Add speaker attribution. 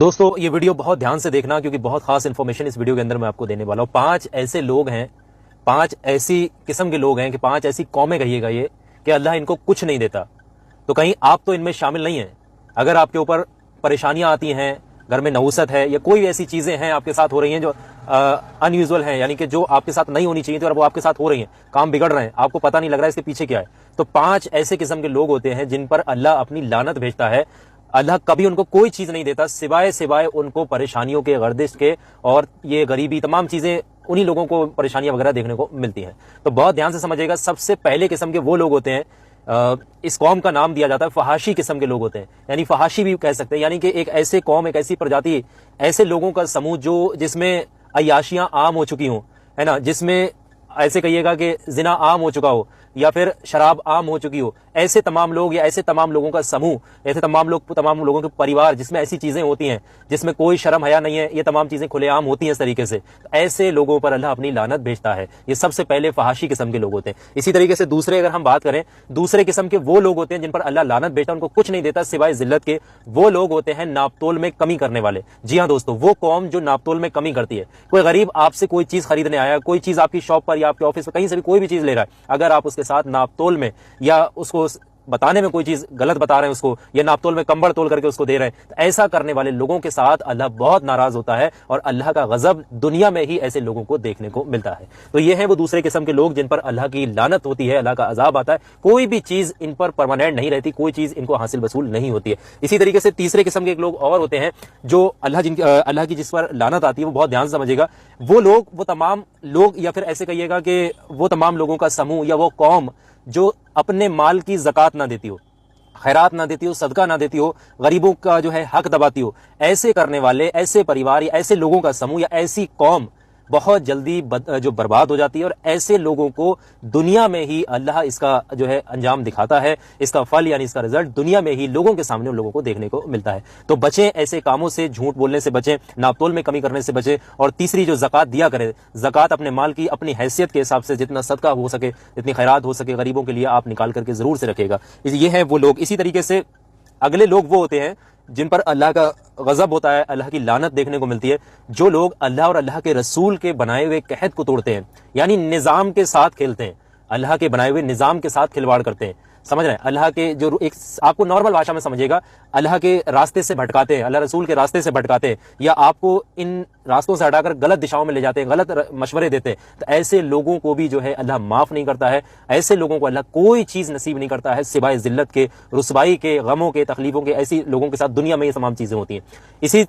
Speaker 1: دوستو یہ ویڈیو بہت دھیان سے دیکھنا کیونکہ بہت خاص انفارمیشن اس ویڈیو کے اندر میں آپ کو دینے والا ہوں۔ 5 ایسے لوگ ہیں، 5 ایسی قسم کے لوگ ہیں کہ 5 ایسی قومیں کہیے گا یہ کہ اللہ ان کو کچھ نہیں دیتا، تو کہیں آپ تو ان میں شامل نہیں ہیں۔ اگر آپ کے اوپر پریشانیاں آتی ہیں، گھر میں نحوست ہے یا کوئی ایسی چیزیں ہیں آپ کے ساتھ ہو رہی ہیں جو ان یوزول ہیں، یعنی کہ جو آپ کے ساتھ نہیں ہونی چاہیے تو وہ آپ کے ساتھ ہو رہی ہیں، کام بگڑ رہے ہیں، آپ کو پتہ نہیں لگ رہا ہے اس کے پیچھے کیا ہے، تو 5 ایسے قسم کے لوگ ہوتے ہیں جن پر اللہ اپنی لعنت بھیجتا ہے۔ اللہ کبھی ان کو کوئی چیز نہیں دیتا سوائے ان کو پریشانیوں کے، گردش کے، اور یہ غریبی، تمام چیزیں انہی لوگوں کو پریشانیاں وغیرہ دیکھنے کو ملتی ہیں۔ تو بہت دھیان سے سمجھے گا، سب سے پہلے قسم کے وہ لوگ ہوتے ہیں، اس قوم کا نام دیا جاتا ہے فحاشی قسم کے لوگ ہوتے ہیں، یعنی فحاشی بھی کہہ سکتے ہیں، یعنی کہ ایک ایسے قوم، ایک ایسی پرجاتی، ایسے لوگوں کا سموہ جس میں عیاشیاں عام ہو چکی ہوں، ہے نا، جس میں ایسے کہیے گا کہ زنا عام ہو چکا ہو یا پھر شراب عام ہو چکی ہو، ایسے تمام لوگ یا ایسے تمام لوگوں کا سموہ، ایسے تمام لوگوں کے پریوار جس میں ایسی چیزیں ہوتی ہیں، جس میں کوئی شرم حیا نہیں ہے، یہ تمام چیزیں کھلے عام ہوتی ہیں اس طریقے سے، ایسے لوگوں پر اللہ اپنی لعنت بھیجتا ہے۔ یہ سب سے پہلے فحاشی قسم کے لوگ ہوتے ہیں۔ اسی طریقے سے دوسرے اگر ہم بات کریں، دوسرے قسم کے وہ لوگ ہوتے ہیں جن پر اللہ لعنت بھیجتا ہے، ان کو کچھ نہیں دیتا سوائے ذلت کے، وہ لوگ ہوتے ہیں ناپ تول میں کمی کرنے والے۔ جی ہاں دوستو، وہ قوم جو ناپ تول میں کمی کرتی ہے۔ کوئی غریب آپ سے کوئی چیز خریدنے آیا، کوئی چیز آپ کی شاپ پر یا آپ کے آفس میں کہیں سے بھی کوئی بھی چیز لے رہا ہے، اگر آپ اس کے ساتھ ناپ تول میں یا اس کو بتانے میں کوئی چیز غلط بتا رہے ہیں اس کو، یا ناپ تول میں کمبر تول کر کے اس کو دے رہے ہیں، تو ایسا کرنے والے لوگوں کے ساتھ اللہ بہت ناراض ہوتا ہے، اور اللہ کا غضب دنیا میں ہی ایسے لوگوں کو دیکھنے کو ملتا ہے۔ تو یہ ہیں وہ دوسرے قسم کے لوگ جن پر اللہ کی لعنت ہوتی ہے، اللہ کا عذاب آتا ہے، کوئی بھی چیز ان پر پرماننٹ نہیں رہتی، کوئی چیز ان کو حاصل وصول نہیں ہوتی ہے۔ اسی طریقے سے تیسرے قسم کے لوگ اور ہوتے ہیں جو اللہ کی جس پر لعنت آتی ہے، وہ بہت دھیان سے سمجھے گا، وہ تمام لوگ، یا پھر ایسے کہیے گا کہ وہ تمام لوگوں کا سموہ یا وہ قوم جو اپنے مال کی زکوٰۃ نہ دیتی ہو، خیرات نہ دیتی ہو، صدقہ نہ دیتی ہو، غریبوں کا جو ہے حق دباتی ہو، ایسے کرنے والے، ایسے پریوار یا ایسے لوگوں کا سموہ یا ایسی قوم بہت جلدی جو برباد ہو جاتی ہے، اور ایسے لوگوں کو دنیا میں ہی اللہ اس کا جو ہے انجام دکھاتا ہے، اس کا پھل یعنی اس کا رزلٹ دنیا میں ہی لوگوں کے سامنے ان لوگوں کو دیکھنے کو ملتا ہے۔ تو بچیں ایسے کاموں سے، جھوٹ بولنے سے بچیں، ناپ تول میں کمی کرنے سے بچیں، اور تیسری جو زکوٰۃ دیا کرے، زکوٰۃ اپنے مال کی اپنی حیثیت کے حساب سے جتنا صدقہ ہو سکے، جتنی خیرات ہو سکے غریبوں کے لیے آپ نکال کر کے ضرور سے رکھے گا۔ یہ ہیں وہ لوگ۔ اسی طریقے سے اگلے لوگ وہ ہوتے ہیں جن پر اللہ کا غضب ہوتا ہے، اللہ کی لعنت دیکھنے کو ملتی ہے، جو لوگ اللہ اور اللہ کے رسول کے بنائے ہوئے قحط کو توڑتے ہیں، یعنی نظام کے ساتھ کھیلتے ہیں، اللہ کے بنائے ہوئے نظام کے ساتھ کھلواڑ کرتے ہیں، سمجھ رہے ہیں، اللہ کے جو ایک آپ کو نارمل بھاشا میں سمجھے گا، اللہ کے راستے سے بھٹکاتے ہیں، اللہ رسول کے راستے سے بھٹکاتے ہیں، یا آپ کو ان راستوں سے ہٹا کر غلط دشاؤں میں لے جاتے ہیں، غلط مشورے دیتے ہیں، تو ایسے لوگوں کو بھی جو ہے اللہ معاف نہیں کرتا ہے، ایسے لوگوں کو اللہ کوئی چیز نصیب نہیں کرتا ہے سوائے ذلت کے، رسوائی کے، غموں کے، تکلیفوں کے۔ ایسی لوگوں کے ساتھ دنیا میں یہ تمام چیزیں ہوتی ہیں۔ اسی